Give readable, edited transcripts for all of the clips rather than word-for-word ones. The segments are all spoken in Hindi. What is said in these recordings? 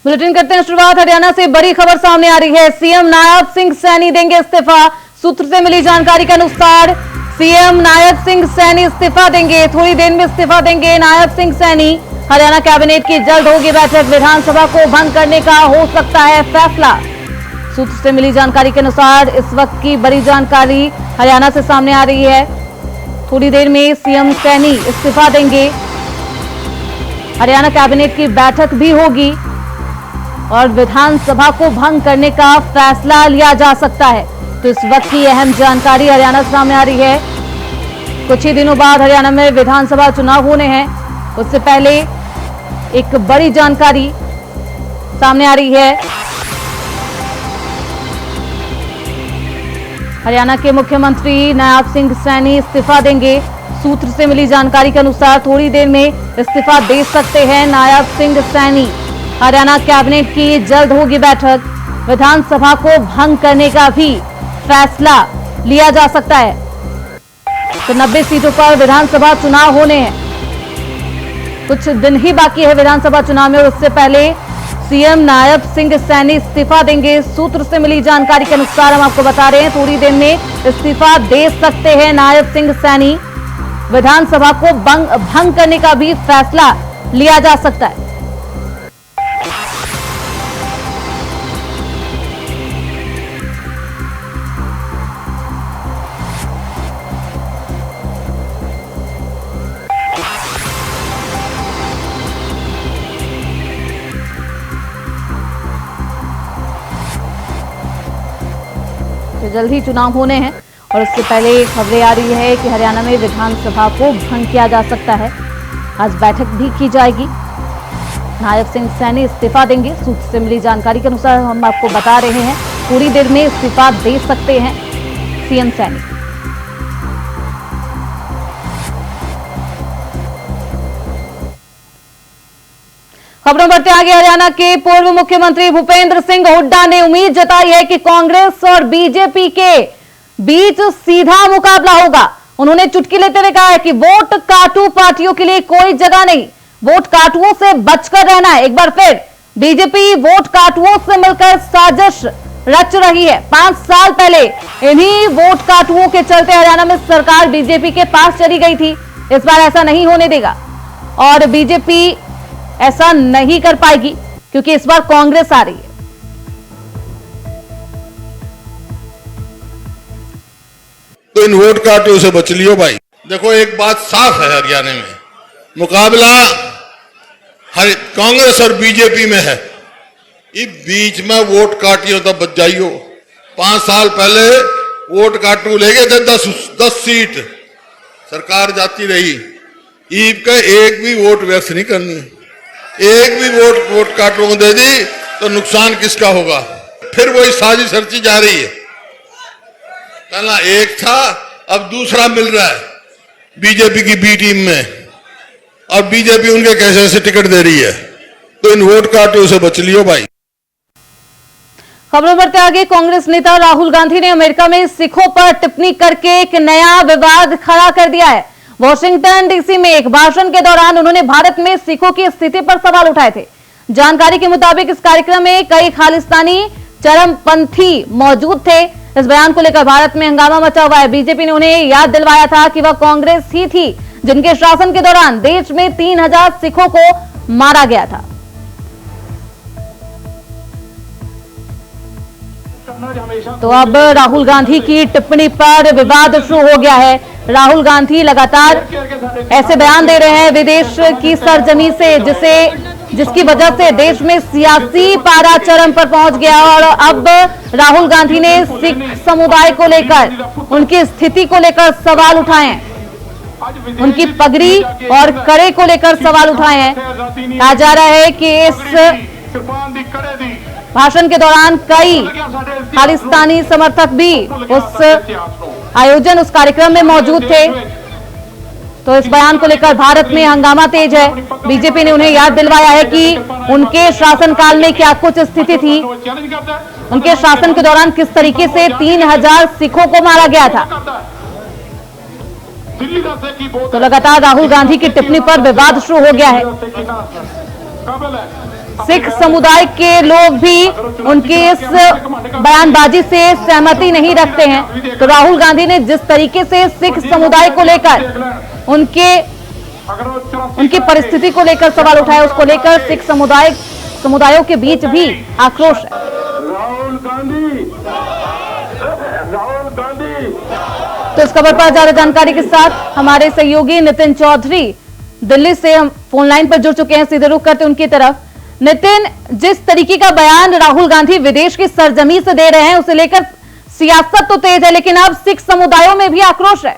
बुलेटिन करते हैं शुरुआत। हरियाणा से बड़ी खबर सामने आ रही है। सीएम नायब सिंह सैनी देंगे इस्तीफा। सूत्र से मिली जानकारी के अनुसार सीएम नायब सिंह सैनी इस्तीफा देंगे। थोड़ी देर में इस्तीफा देंगे नायब सिंह सैनी। हरियाणा कैबिनेट की जल्द होगी बैठक। विधानसभा को भंग करने का हो सकता है फैसला। सूत्र से मिली जानकारी के अनुसार इस वक्त की बड़ी जानकारी हरियाणा से सामने आ रही है। थोड़ी देर में सीएम सैनी इस्तीफा देंगे। हरियाणा कैबिनेट की बैठक भी होगी और विधानसभा को भंग करने का फैसला लिया जा सकता है। तो इस वक्त की अहम जानकारी हरियाणा से सामने आ रही है। कुछ ही दिनों बाद हरियाणा में विधानसभा चुनाव होने हैं। उससे पहले एक बड़ी जानकारी सामने आ रही है। हरियाणा के मुख्यमंत्री नायब सिंह सैनी इस्तीफा देंगे। सूत्र से मिली जानकारी के अनुसार थोड़ी देर में इस्तीफा दे सकते हैं नायब सिंह सैनी। हरियाणा कैबिनेट की जल्द होगी बैठक। विधानसभा को भंग करने का भी फैसला लिया जा सकता है। तो 90 सीटों पर विधानसभा चुनाव होने हैं। कुछ दिन ही बाकी है विधानसभा चुनाव में और उससे पहले सीएम नायब सिंह सैनी इस्तीफा देंगे। सूत्र से मिली जानकारी के अनुसार हम आपको बता रहे हैं थोड़ी देर में इस्तीफा दे सकते हैं नायब सिंह सैनी। विधानसभा को भंग करने का भी फैसला लिया जा सकता है। जल्द ही चुनाव होने हैं और उससे पहले खबरें आ रही है कि हरियाणा में विधानसभा को भंग किया जा सकता है। आज बैठक भी की जाएगी। नायब सिंह सैनी इस्तीफा देंगे। सूत्र से मिली जानकारी के अनुसार हम आपको बता रहे हैं थोड़ी देर में इस्तीफा दे सकते हैं सीएम सैनी। खबरों बढ़ते आगे। हरियाणा के पूर्व मुख्यमंत्री भूपेंद्र सिंह हुड्डा ने उम्मीद जताई है कि कांग्रेस और बीजेपी के बीच सीधा मुकाबला होगा। उन्होंने चुटकी लेते हुए कहा है कि वोट काटू पार्टियों के लिए कोई जगह नहीं। वोट काटुओं से बचकर रहना है। एक बार फिर बीजेपी वोट काटुओं से मिलकर साजिश रच रही है। 5 साल पहले इन्हीं वोट काटुओं के चलते हरियाणा में सरकार बीजेपी के पास चली गई थी। इस बार ऐसा नहीं होने देगा और बीजेपी ऐसा नहीं कर पाएगी क्योंकि इस बार कांग्रेस आ रही है। तो इन वोट काटों से बच लियो भाई। देखो एक बात साफ है, हरियाणा में मुकाबला कांग्रेस और बीजेपी में है। इस बीच में वोट काटियो तो बच जाइयो। 5 साल पहले वोट काटू ले गए थे 10 सीट, सरकार जाती रही। ईब का एक भी वोट व्यर्थ नहीं करनी। एक भी वोट काटों को दे दी तो नुकसान किसका होगा। फिर वही साजिश रची जा रही है। कहना एक था, अब दूसरा मिल रहा है बीजेपी की बी टीम में और बीजेपी उनके कैसे से टिकट दे रही है। तो इन वोट काटों से बच लियो भाई। खबरों बढ़ते आगे। कांग्रेस नेता राहुल गांधी ने अमेरिका में सिखों पर टिप्पणी करके एक नया विवाद खड़ा कर दिया है। वॉशिंगटन डीसी में एक भाषण के दौरान उन्होंने भारत में सिखों की स्थिति पर सवाल उठाए थे। जानकारी के मुताबिक इस कार्यक्रम में कई खालिस्तानी चरमपंथी मौजूद थे। इस बयान को लेकर भारत में हंगामा मचा हुआ है। बीजेपी ने उन्हें याद दिलवाया था कि वह कांग्रेस ही थी जिनके शासन के दौरान देश में 3000 सिखों को मारा गया था। तो अब राहुल गांधी की टिप्पणी पर विवाद शुरू हो गया है। राहुल गांधी लगातार ऐसे बयान दे रहे हैं विदेश की सरजमी से जिसकी वजह से देश में सियासी पारा चरम पर पहुंच गया और अब राहुल गांधी ने सिख समुदाय को लेकर उनकी स्थिति को लेकर सवाल उठाए हैं। उनकी पगड़ी और कड़े को लेकर सवाल उठाए हैं। कहा जा रहा है कि इस भाषण के दौरान कई खालिस्तानी समर्थक भी उस कार्यक्रम में मौजूद थे। तो इस बयान को लेकर भारत में हंगामा तेज है। बीजेपी ने उन्हें याद दिलवाया है कि उनके शासनकाल में क्या कुछ स्थिति थी, उनके शासन के दौरान किस तरीके से 3000 सिखों को मारा गया था। तो लगातार राहुल गांधी की टिप्पणी पर विवाद शुरू हो गया है। सिख समुदाय के लोग भी उनकी इस बयानबाजी से सहमति नहीं रखते हैं। तो राहुल गांधी ने जिस तरीके से सिख समुदाय को लेकर उनकी परिस्थिति को लेकर सवाल उठाया, उसको लेकर सिख समुदायों के बीच भी आक्रोश है। राहुल गांधी तो इस खबर पर ज्यादा जानकारी के साथ हमारे सहयोगी नितिन चौधरी दिल्ली से हम फोन लाइन पर जुड़ चुके हैं। सीधे रुख करते उनकी तरफ। नितिन, जिस तरीके का बयान राहुल गांधी विदेश की सरजमी से दे रहे हैं, उसे लेकर सियासत तो तेज है, लेकिन अब सिख समुदायों में भी आक्रोश है।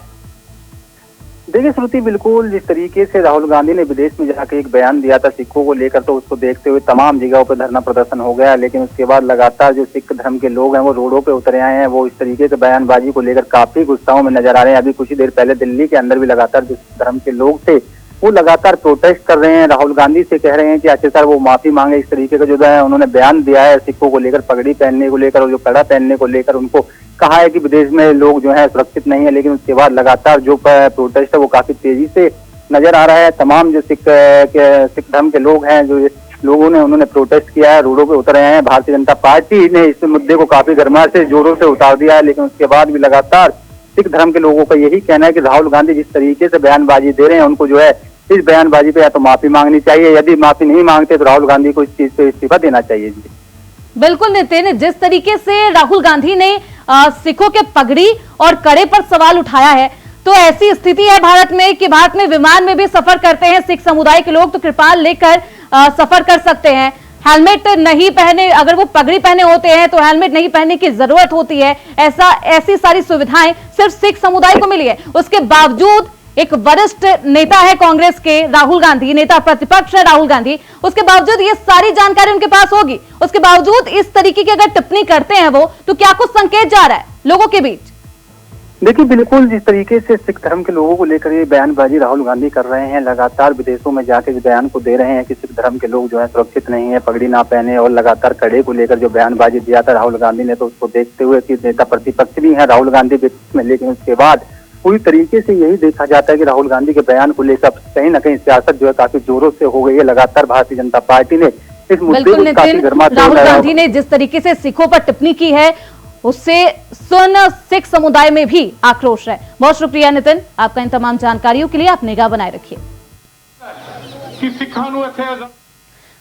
देखिए श्रुति, बिल्कुल जिस तरीके से राहुल गांधी ने विदेश में जाकर एक बयान दिया था सिखों को लेकर, तो उसको देखते हुए तमाम जगहों पर धरना प्रदर्शन हो गया। लेकिन उसके बाद लगातार जो सिख धर्म के लोग हैं वो रोडों पे उतरे आए हैं। वो इस तरीके से बयानबाजी को लेकर काफी गुस्साओं में नजर आ रहे हैं। अभी कुछ ही देर पहले दिल्ली के अंदर भी लगातार जो सिख धर्म के लोग थे वो लगातार प्रोटेस्ट कर रहे हैं। राहुल गांधी से कह रहे हैं कि आखिरकार वो माफी मांगे। इस तरीके का जो है उन्होंने बयान दिया है सिखों को लेकर, पगड़ी पहनने को लेकर और जो कड़ा पहनने को लेकर, उनको कहा है कि विदेश में लोग जो है सुरक्षित नहीं है। लेकिन उसके बाद लगातार जो प्रोटेस्ट है वो काफी तेजी से नजर आ रहा है। तमाम जो सिख धर्म के लोग हैं, जो लोगों ने उन्होंने प्रोटेस्ट किया है, रोडों पे उतर आए हैं। भारतीय जनता पार्टी ने इस मुद्दे को काफी गर्माहट से जोरों से उतार दिया है। लेकिन उसके बाद भी लगातार सिख धर्म के लोगों का यही कहना है कि राहुल गांधी जिस तरीके से बयानबाजी दे रहे हैं, उनको जो है इस बयानबाजी पे या तो माफी मांगनी चाहिए, यदि माफी नहीं मांगते तो राहुल गांधी को इस चीज पे इस्तीफा देना चाहिए। जी बिल्कुल नितिन, जिस तरीके से राहुल गांधी ने सिखों के पगड़ी और कड़े पर सवाल उठाया है, तो ऐसी स्थिति है भारत में कि भारत में विमान में भी सफर करते हैं सिख समुदाय के लोग, तो कृपाल लेकर सफर कर सकते हैं। हेलमेट नहीं पहने, अगर वो पगड़ी पहने होते हैं तो हेलमेट नहीं पहनने की जरूरत होती है। ऐसी सारी सुविधाएं सिर्फ सिख समुदाय को मिली है। उसके बावजूद एक वरिष्ठ नेता है कांग्रेस के राहुल गांधी, नेता प्रतिपक्ष है राहुल गांधी, उसके बावजूद ये सारी जानकारी उनके पास होगी, उसके बावजूद इस तरीके की अगर टिप्पणी करते हैं वो, तो क्या कुछ संकेत जा रहा है लोगों के बीच? देखिए बिल्कुल जिस तरीके से सिख धर्म के लोगों को लेकर ये बयानबाजी राहुल गांधी कर रहे हैं, लगातार विदेशों में जाके जो बयान को दे रहे हैं कि सिख धर्म के लोग जो है सुरक्षित नहीं है, पगड़ी ना पहने, और लगातार कड़े को लेकर जो बयानबाजी दिया था राहुल गांधी ने, तो उसको देखते हुए कि नेता प्रतिपक्ष भी है राहुल गांधी में, लेकिन उसके बाद पूरी तरीके से यही देखा जाता है कि राहुल गांधी के बयान को लेकर कहीं ना कहीं सियासत जो है काफी जोरों से हो गई है। लगातार भारतीय जनता पार्टी ने इस मुद्दे को काफी गर्मा राहुल गांधी ने जिस तरीके से सिखों पर टिप्पणी की है, उससे सुन सिख समुदाय में भी आक्रोश है। बहुत शुक्रिया नितिन आपका इन तमाम जानकारियों के लिए। आप निगाह बनाए रखिए।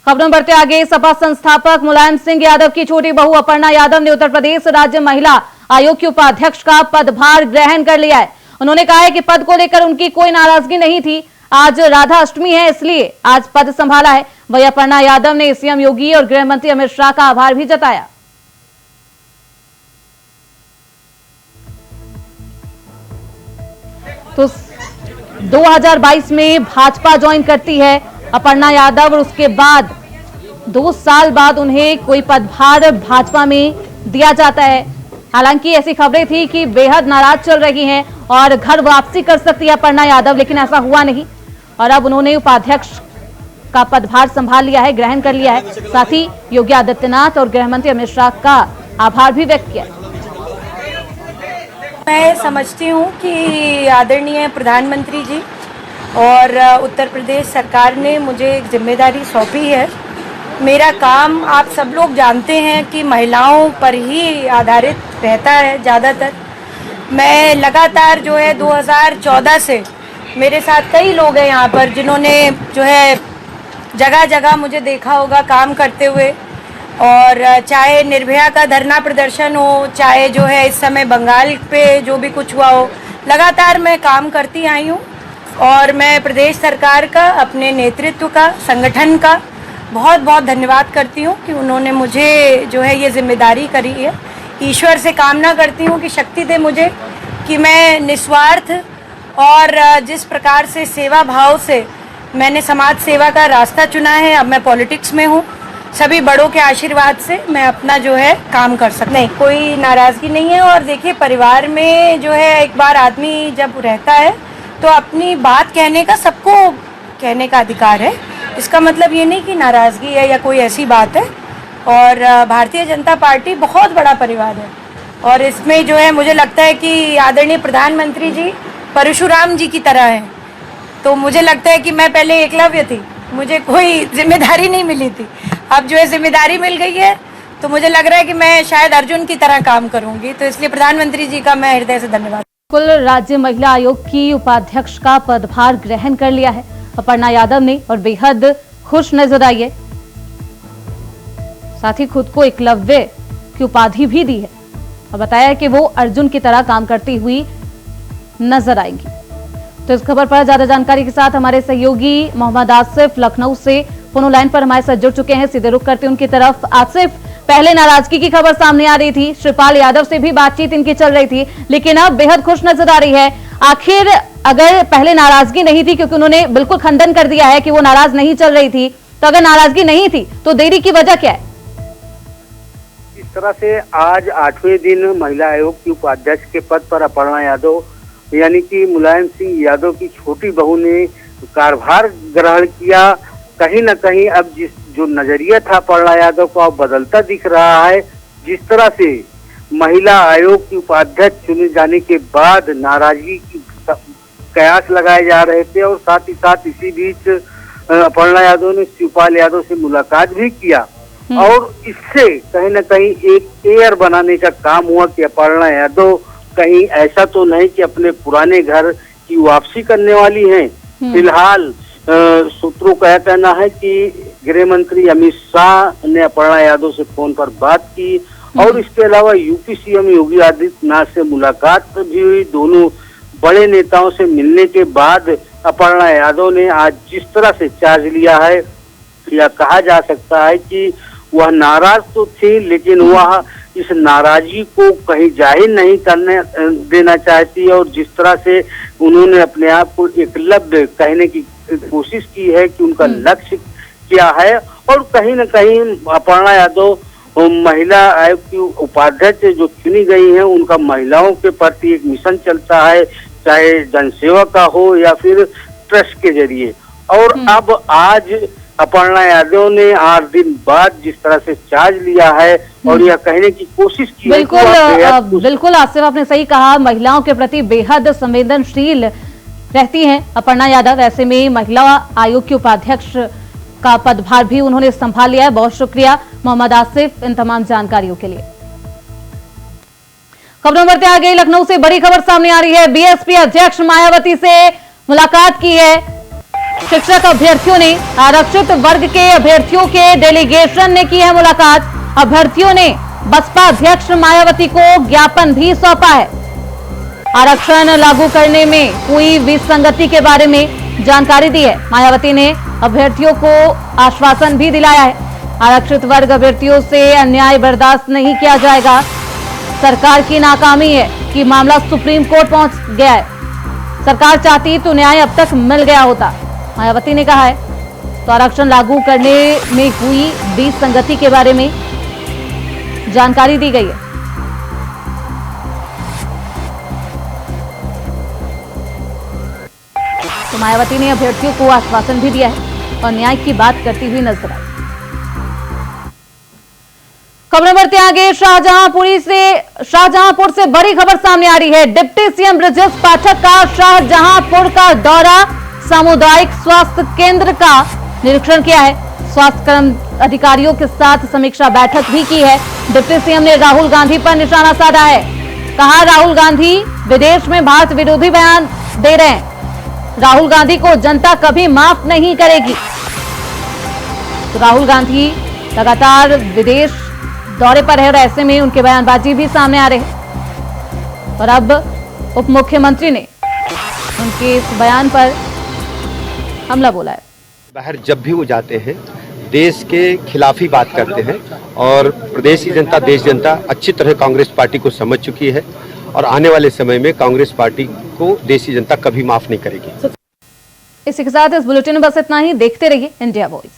खबरों बढ़ते आगे। सपा संस्थापक मुलायम सिंह यादव की छोटी बहू अपर्णा यादव ने उत्तर प्रदेश राज्य महिला आयोग के उपाध्यक्ष का पदभार ग्रहण कर लिया है। उन्होंने कहा है कि पद को लेकर उनकी कोई नाराजगी नहीं थी, आज राधा अष्टमी है इसलिए आज पद संभाला है। वहीं अपर्णा यादव ने सीएम योगी और गृह मंत्री अमित शाह का आभार भी जताया। तो 2022 में भाजपा ज्वाइन करती है अपर्णा यादव और उसके बाद 2 साल बाद उन्हें कोई पदभार भाजपा में दिया जाता है। हालांकि ऐसी खबरें थी कि बेहद नाराज चल रही हैं और घर वापसी कर सकती है अपर्णा यादव, लेकिन ऐसा हुआ नहीं और अब उन्होंने उपाध्यक्ष का पदभार संभाल लिया है, ग्रहण कर लिया है। साथ ही योगी आदित्यनाथ और गृह मंत्री अमित शाह का आभार भी व्यक्त किया। मैं समझती हूँ कि आदरणीय प्रधानमंत्री जी और उत्तर प्रदेश सरकार ने मुझे एक जिम्मेदारी सौंपी है। मेरा काम आप सब लोग जानते हैं कि महिलाओं पर ही आधारित रहता है ज़्यादातर। मैं लगातार जो है 2014 से मेरे साथ कई लोग हैं यहाँ पर जिन्होंने जो है जगह जगह मुझे देखा होगा काम करते हुए, और चाहे निर्भया का धरना प्रदर्शन हो, चाहे जो है इस समय बंगाल पे जो भी कुछ हुआ हो, लगातार मैं काम करती आई हूँ। और मैं प्रदेश सरकार का, अपने नेतृत्व का, संगठन का बहुत बहुत धन्यवाद करती हूँ कि उन्होंने मुझे जो है ये जिम्मेदारी करी है। ईश्वर से कामना करती हूँ कि शक्ति दे मुझे कि मैं निस्वार्थ और जिस प्रकार से सेवा भाव से मैंने समाज सेवा का रास्ता चुना है, अब मैं पॉलिटिक्स में हूँ, सभी बड़ों के आशीर्वाद से मैं अपना जो है काम कर सकती। नहीं, कोई नाराज़गी नहीं है। और देखिए परिवार में जो है एक बार आदमी जब रहता है तो अपनी बात कहने का, सबको कहने का अधिकार है। इसका मतलब ये नहीं कि नाराज़गी है या कोई ऐसी बात है। और भारतीय जनता पार्टी बहुत बड़ा परिवार है और इसमें जो है मुझे लगता है कि आदरणीय प्रधानमंत्री जी परशुराम जी की तरह हैं। तो मुझे लगता है कि मैं पहले एकलव्य थी, मुझे कोई जिम्मेदारी नहीं मिली थी, अब जो है जिम्मेदारी मिल गई है, तो मुझे लग रहा है कि मैं शायद अर्जुन की तरह काम करूंगी। तो इसलिए प्रधानमंत्री जी का मैं हृदय से धन्यवाद। कुल राज्य महिला आयोग की उपाध्यक्ष का पदभार ग्रहण कर लिया है अपर्णा यादव ने और बेहद खुश नजर आई है। साथ ही खुद को एकलव्य की उपाधि भी दी है और बताया कि वो अर्जुन की तरह काम करती हुई नजर आएंगी। तो इस खबर पर ज्यादा जानकारी के साथ हमारे सहयोगी मोहम्मद आसिफ लखनऊ से फोन लाइन पर हमारे साथ जुड़ चुके हैं। सीधे रुख करते उनकी तरफ। आसिफ, पहले नाराजगी की खबर सामने आ रही थी, श्रीपाल यादव से भी बातचीत इनकी चल रही थी, लेकिन अब बेहद खुश नजर आ रही है। आखिर अगर पहले नाराजगी नहीं थी, क्योंकि उन्होंने बिल्कुल खंडन कर दिया है कि वो नाराज नहीं चल रही थी, तो अगर नाराजगी नहीं थी तो देरी की वजह क्या है? इस तरह से आज 8वें दिन महिला आयोग की उपाध्यक्ष के पद पर अपर्णा यादव यानी कि मुलायम सिंह यादव की छोटी बहू ने कार्यभार ग्रहण किया। कहीं न कहीं अब जो नजरिया था अपर्णा यादव को अब बदलता दिख रहा है। जिस तरह से महिला आयोग की उपाध्यक्ष चुने जाने के बाद नाराजगी की कयास लगाए जा रहे थे और साथ ही साथ इसी बीच अपर्णा यादव ने शिवपाल यादव से मुलाकात भी किया और इससे कहीं न कहीं एक एयर बनाने का काम हुआ कि अपर्णा यादव कहीं ऐसा तो नहीं कि अपने पुराने घर की वापसी करने वाली हैं। फिलहाल सूत्रों का कहना है कि गृह मंत्री अमित शाह ने अपर्णा यादव से फोन पर बात की और इसके अलावा यूपी सीएम योगी आदित्यनाथ से मुलाकात भी हुई। दोनों बड़े नेताओं से मिलने के बाद अपर्णा यादव ने आज जिस तरह से चार्ज लिया है, या कहा जा सकता है कि वह नाराज तो थी, लेकिन वह इस नाराजगी को कहीं जाहिर नहीं करने देना चाहती और जिस तरह से उन्होंने अपने आप को एकलव्य कहने की कोशिश की है कि उनका लक्ष्य क्या है। और कहीं न कहीं अपर्णा यादव महिला आयोग की उपाध्यक्ष जो चुनी गई हैं, उनका महिलाओं के प्रति एक मिशन चलता है, चाहे जनसेवा का हो या फिर ट्रस्ट के जरिए। और अब आज अपर्णा यादव ने 8 दिन बाद जिस तरह से चार्ज लिया है और यह कहने की कोशिश की बिल्कुल आसिफ, आपने सही कहा, महिलाओं के प्रति बेहद संवेदनशील रहती हैं अपर्णा यादव। ऐसे में महिला आयोग की उपाध्यक्ष का पदभार भी उन्होंने संभाल लिया है। बहुत शुक्रिया मोहम्मद आसिफ इन तमाम जानकारियों के लिए। खबरों बढ़ते आगे, लखनऊ से बड़ी खबर सामने आ रही है। बीएसपी अध्यक्ष मायावती से मुलाकात की है शिक्षक अभ्यर्थियों ने। आरक्षित वर्ग के अभ्यर्थियों के डेलीगेशन ने की है मुलाकात। अभ्यर्थियों ने बसपा अध्यक्ष मायावती को ज्ञापन भी सौंपा है। आरक्षण लागू करने में हुई विसंगति के बारे में जानकारी दी है। मायावती ने अभ्यर्थियों को आश्वासन भी दिलाया है। आरक्षित वर्ग अभ्यर्थियों से अन्याय बर्दाश्त नहीं किया जाएगा। सरकार की नाकामी है कि मामला सुप्रीम कोर्ट पहुंच गया है। सरकार चाहती तो न्याय अब तक मिल गया होता, मायावती ने कहा है। तो आरक्षण लागू करने में हुई विसंगति के बारे में जानकारी दी गई है। तो मायावती ने अभ्यर्थियों को आश्वासन भी दिया है और न्याय की बात करती हुई नजर आई। खबरें बढ़ते आगे, शाहजहांपुर से बड़ी खबर सामने आ रही है। डिप्टी सीएम ब्रजेश पाठक का शाहजहांपुर का दौरा, सामुदायिक स्वास्थ्य केंद्र का निरीक्षण किया है। स्वास्थ्य अधिकारियों के साथ समीक्षा बैठक भी की है। डिप्टी सीएम ने राहुल गांधी पर निशाना साधा है। कहा राहुल गांधी विदेश में भारत विरोधी बयान दे रहे हैं। राहुल गांधी को जनता कभी माफ नहीं करेगी। तो राहुल गांधी लगातार विदेश दौरे पर है और ऐसे में उनके बयानबाजी भी सामने आ रहे हैं। और अब उप मुख्यमंत्री ने उनके इस बयान पर हमला बोला है। बाहर जब भी वो जाते हैं देश के खिलाफ ही बात करते हैं और प्रदेश की जनता, देश जनता अच्छी तरह कांग्रेस पार्टी को समझ चुकी है और आने वाले समय में कांग्रेस पार्टी को देश की जनता कभी माफ नहीं करेगी। इसी के साथ इस बुलेटिन में बस इतना ही। देखते रहिए इंडिया वॉइस।